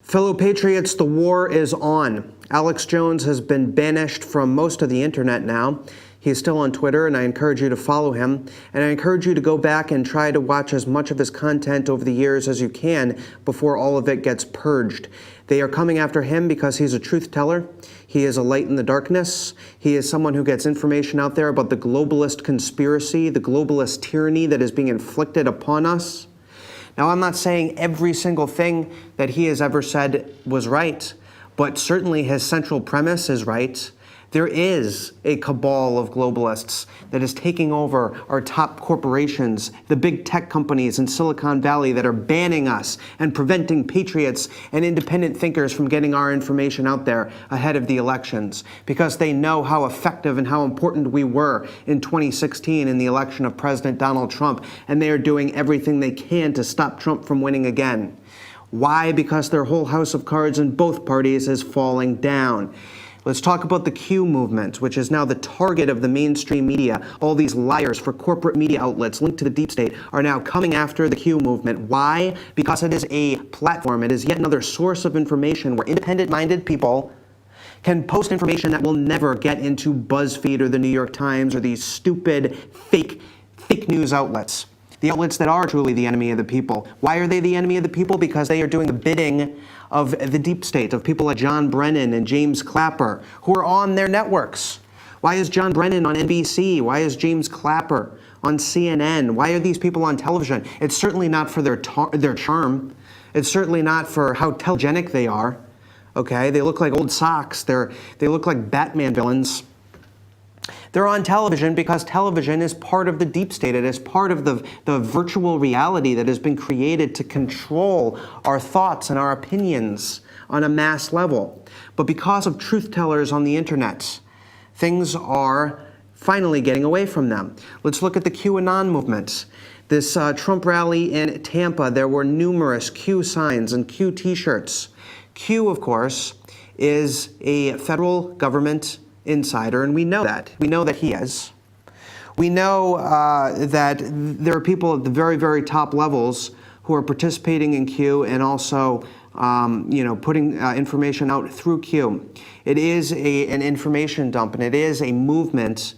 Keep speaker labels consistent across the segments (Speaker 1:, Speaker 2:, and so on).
Speaker 1: Fellow patriots, the war is on. Alex Jones has been banished from most of the internet now. He's still on Twitter, and I encourage you to follow him. And I encourage you to go back and try to watch as much of his content over the years as you can before all of it gets purged. They are coming after him because he's a truth teller. He is a light in the darkness. He is someone who gets information out there about the globalist conspiracy, the globalist tyranny that is being inflicted upon us. Now, I'm not saying every single thing that he has ever said was right, but certainly his central premise is right. There is a cabal of globalists that is taking over our top corporations, the big tech companies in Silicon Valley that are banning us and preventing patriots and independent thinkers from getting our information out there ahead of the elections because they know how effective and how important we were in 2016 in the election of President Donald Trump, and they are doing everything they can to stop Trump from winning again. Why? Because their whole house of cards in both parties is falling down. Let's talk about the Q movement, which is now the target of the mainstream media. All these liars for corporate media outlets linked to the deep state are now coming after the Q movement. Why? Because it is a platform. It is yet another source of information where independent-minded people can post information that will never get into BuzzFeed or the New York Times or these stupid fake news outlets. The outlets that are truly the enemy of the people. Why are they the enemy of the people? Because they are doing the bidding of the deep state, of people like John Brennan and James Clapper, who are on their networks. Why is John Brennan on NBC? Why is James Clapper on CNN? Why are these people on television? It's certainly not for their charm. It's certainly not for how telegenic they are. Okay, they look like old socks. They look like Batman villains. They're on television because television is part of the deep state. It is part of the virtual reality that has been created to control our thoughts and our opinions on a mass level. But because of truth tellers on the internet, things are finally getting away from them. Let's look at the QAnon movement. This Trump rally in Tampa, there were numerous Q signs and Q t-shirts. Q, of course, is a federal government insider, and we know that. We know that he is. We know that there are people at the very, very top levels who are participating in Q and also, putting information out through Q. It is an information dump, and it is a movement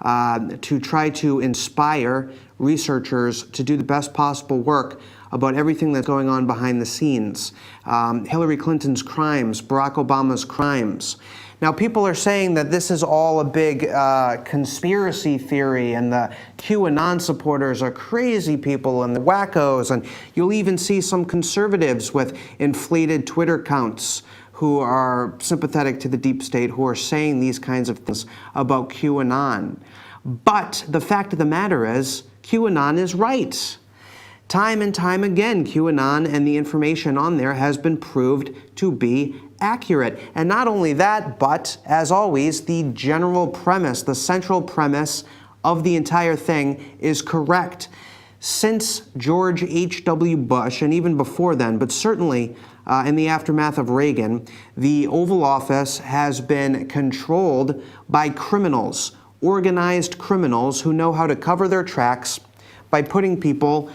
Speaker 1: to try to inspire researchers to do the best possible work about everything that's going on behind the scenes. Hillary Clinton's crimes, Barack Obama's crimes. Now, people are saying that this is all a big conspiracy theory, and the QAnon supporters are crazy people and the wackos, and you'll even see some conservatives with inflated Twitter accounts who are sympathetic to the deep state, who are saying these kinds of things about QAnon. But the fact of the matter is, QAnon is right. Time and time again, QAnon and the information on there has been proved to be accurate. And not only that, but as always, the general premise, the central premise of the entire thing is correct. Since George H.W. Bush, and even before then, but certainly in the aftermath of Reagan, the Oval Office has been controlled by criminals, organized criminals who know how to cover their tracks by putting people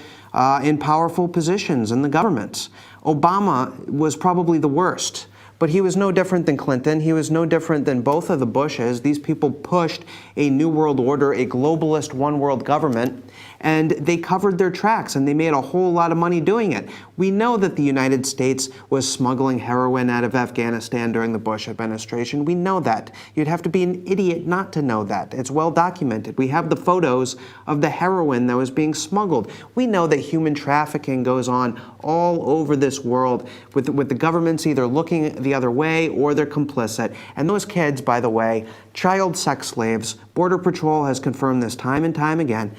Speaker 1: in powerful positions in the government. Obama was probably the worst, but he was no different than Clinton. He was no different than both of the Bushes. These people pushed a new world order, a globalist one world government, and they covered their tracks, and they made a whole lot of money doing it. We know that the United States was smuggling heroin out of Afghanistan during the Bush administration. We know that. You'd have to be an idiot not to know that. It's well documented. We have the photos of the heroin that was being smuggled. We know that human trafficking goes on all over this world with the governments either looking the other way or they're complicit. And those kids, by the way, child sex slaves, Border Patrol has confirmed this time and time again,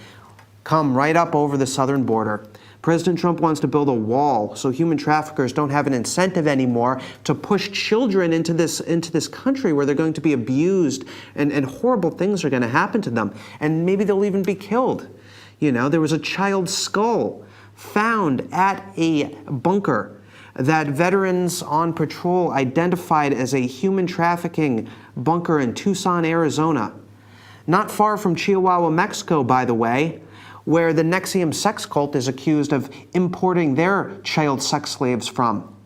Speaker 1: come right up over the southern border. President Trump wants to build a wall so human traffickers don't have an incentive anymore to push children into this country where they're going to be abused and horrible things are going to happen to them. And maybe they'll even be killed. You know, there was a child's skull found at a bunker that veterans on patrol identified as a human trafficking bunker in Tucson, Arizona. Not far from Chihuahua, Mexico, by the way, where the Nexium sex cult is accused of importing their child sex slaves from.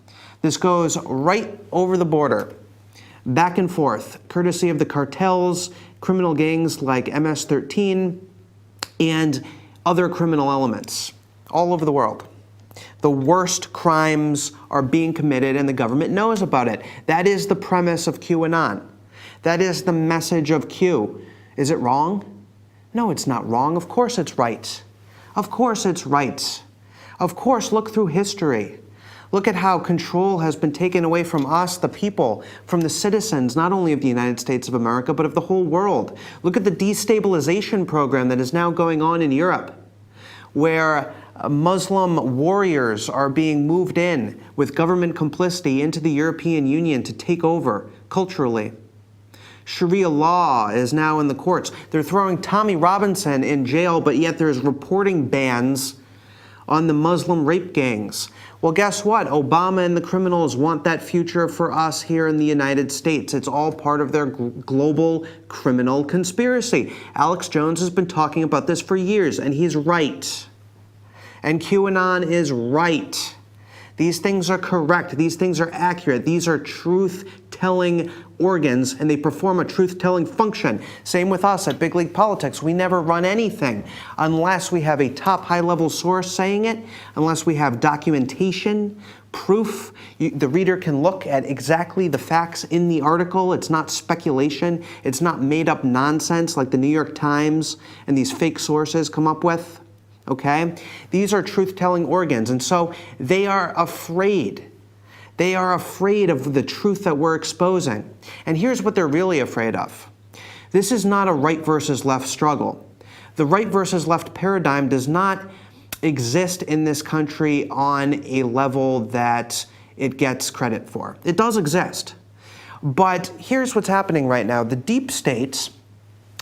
Speaker 1: This goes right over the border, back and forth, courtesy of the cartels, criminal gangs like MS-13, and other criminal elements all over the world. The worst crimes are being committed and the government knows about it. That is the premise of QAnon. That is the message of Q. Is it wrong? No, it's not wrong. Of course it's right. Of course it's right. Of course, look through history. Look at how control has been taken away from us, the people, from the citizens, not only of the United States of America, but of the whole world. Look at the destabilization program that is now going on in Europe, where Muslim warriors are being moved in with government complicity into the European Union to take over culturally. Sharia law is now in the courts. They're throwing Tommy Robinson in jail, but yet there's reporting bans on the Muslim rape gangs. Well, guess what? Obama and the criminals want that future for us here in the United States. It's all part of their global criminal conspiracy. Alex Jones has been talking about this for years, and he's right. And QAnon is right. These things are correct. These things are accurate. These are truth-telling organs, and they perform a truth-telling function. Same with us at Big League Politics. We never run anything unless we have a top high-level source saying it, unless we have documentation, proof. The reader can look at exactly the facts in the article. It's not speculation. It's not made-up nonsense like the New York Times and these fake sources come up with. Okay? These are truth-telling organs, and so they are afraid. They are afraid of the truth that we're exposing. And here's what they're really afraid of. This is not a right versus left struggle. The right versus left paradigm does not exist in this country on a level that it gets credit for. It does exist. But here's what's happening right now. The deep states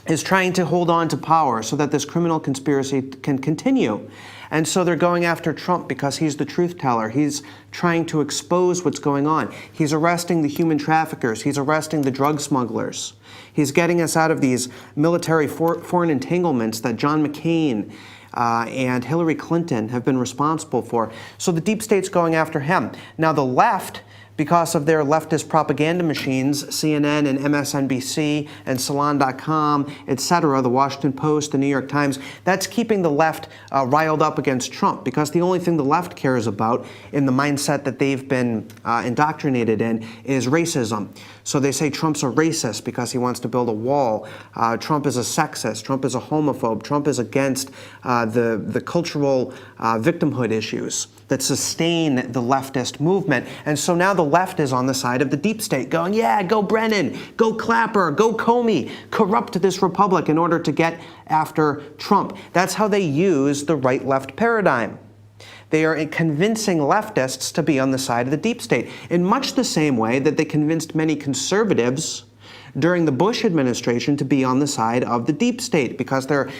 Speaker 1: is trying to hold on to power so that this criminal conspiracy can continue. And so they're going after Trump because he's the truth teller. He's trying to expose what's going on. He's arresting the human traffickers. He's arresting the drug smugglers. He's getting us out of these military foreign entanglements that John McCain and Hillary Clinton have been responsible for. So the deep state's going after him. Now the left, because of their leftist propaganda machines, CNN and MSNBC and Salon.com, etc., the Washington Post, the New York Times, that's keeping the left riled up against Trump, because the only thing the left cares about in the mindset that they've been indoctrinated in is racism. So they say Trump's a racist because he wants to build a wall. Trump is a sexist. Trump is a homophobe. Trump is against the cultural victimhood issues that sustain the leftist movement. And so now the left is on the side of the deep state going, yeah, go Brennan, go Clapper, go Comey, corrupt this republic in order to get after Trump. That's how they use the right-left paradigm. They are convincing leftists to be on the side of the deep state in much the same way that they convinced many conservatives during the Bush administration to be on the side of the deep state, because they're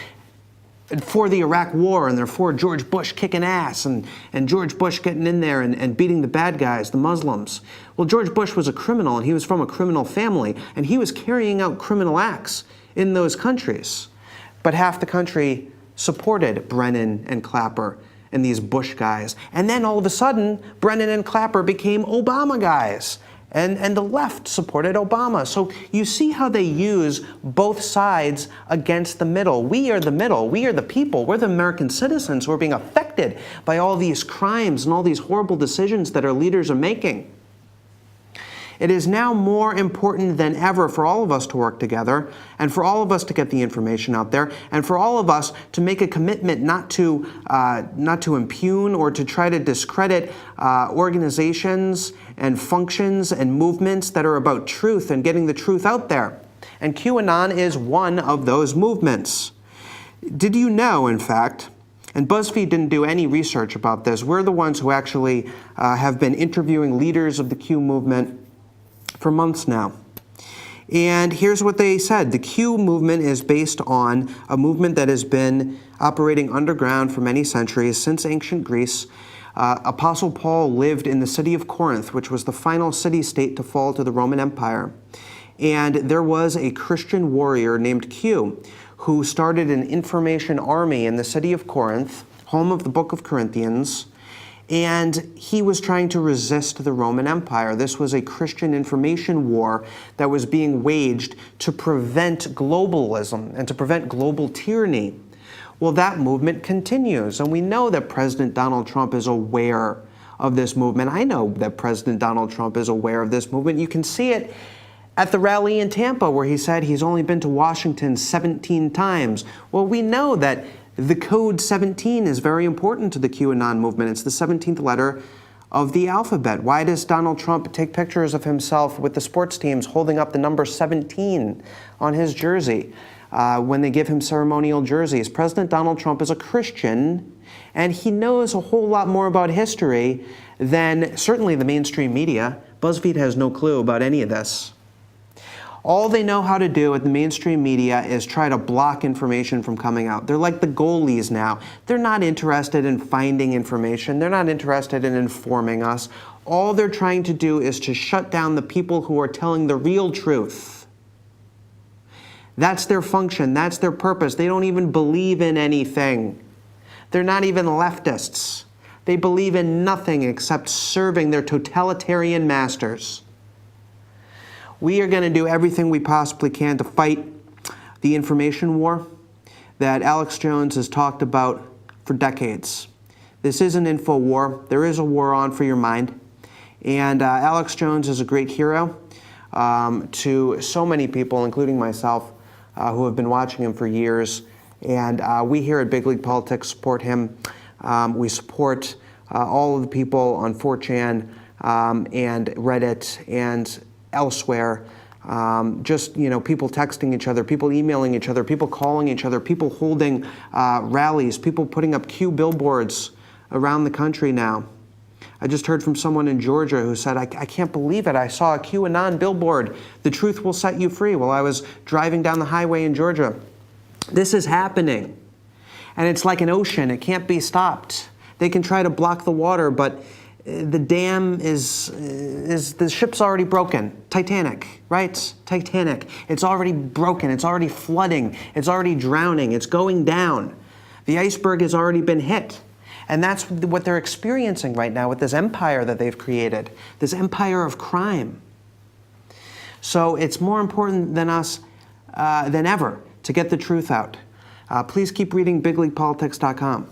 Speaker 1: for the Iraq War and they're for George Bush kicking ass and George Bush getting in there and beating the bad guys, the Muslims. Well, George Bush was a criminal and he was from a criminal family and he was carrying out criminal acts in those countries. But half the country supported Brennan and Clapper and these Bush guys. And then all of a sudden, Brennan and Clapper became Obama guys. And the left supported Obama. So you see how they use both sides against the middle. We are the middle. We are the people. We're the American citizens who are being affected by all these crimes and all these horrible decisions that our leaders are making. It is now more important than ever for all of us to work together and for all of us to get the information out there and for all of us to make a commitment not to impugn or to try to discredit organizations and functions and movements that are about truth and getting the truth out there. And QAnon is one of those movements. Did you know, in fact, and BuzzFeed didn't do any research about this, we're the ones who actually have been interviewing leaders of the Q movement for months now. And here's what they said. The Q movement is based on a movement that has been operating underground for many centuries, since ancient Greece. Apostle Paul lived in the city of Corinth, which was the final city-state to fall to the Roman Empire. And there was a Christian warrior named Q who started an information army in the city of Corinth, home of the book of Corinthians. And he was trying to resist the Roman Empire. This was a Christian information war that was being waged to prevent globalism and to prevent global tyranny. Well, that movement continues, and we know that President Donald Trump is aware of this movement. I know that President Donald Trump is aware of this movement. You can see it at the rally in Tampa, where he said he's only been to Washington 17 times. Well, we know that the code 17 is very important to the QAnon movement. It's the 17th letter of the alphabet. Why does Donald Trump take pictures of himself with the sports teams holding up the number 17 on his jersey when they give him ceremonial jerseys? President Donald Trump is a Christian, and he knows a whole lot more about history than certainly the mainstream media. BuzzFeed has no clue about any of this. All they know how to do at the mainstream media is try to block information from coming out. They're like the goalies now. They're not interested in finding information. They're not interested in informing us. All they're trying to do is to shut down the people who are telling the real truth. That's their function. That's their purpose. They don't even believe in anything. They're not even leftists. They believe in nothing except serving their totalitarian masters. We are going to do everything we possibly can to fight the information war that Alex Jones has talked about for decades. This is an info war. There is a war on for your mind. And Alex Jones is a great hero to so many people, including myself, who have been watching him for years. And we here at Big League Politics support him. We support all of the people on 4chan and Reddit and elsewhere, just, people texting each other, people emailing each other, people calling each other, people holding rallies, people putting up Q billboards around the country now. I just heard from someone in Georgia who said, I can't believe it. I saw a QAnon billboard. The truth will set you free while I was driving down the highway in Georgia. This is happening. And it's like an ocean. It can't be stopped. They can try to block the water, but the dam the ship's already broken. Titanic, right? Titanic. It's already broken. It's already flooding. It's already drowning. It's going down. The iceberg has already been hit. And that's what they're experiencing right now with this empire that they've created, this empire of crime. So it's more important than ever to get the truth out. Please keep reading bigleaguepolitics.com.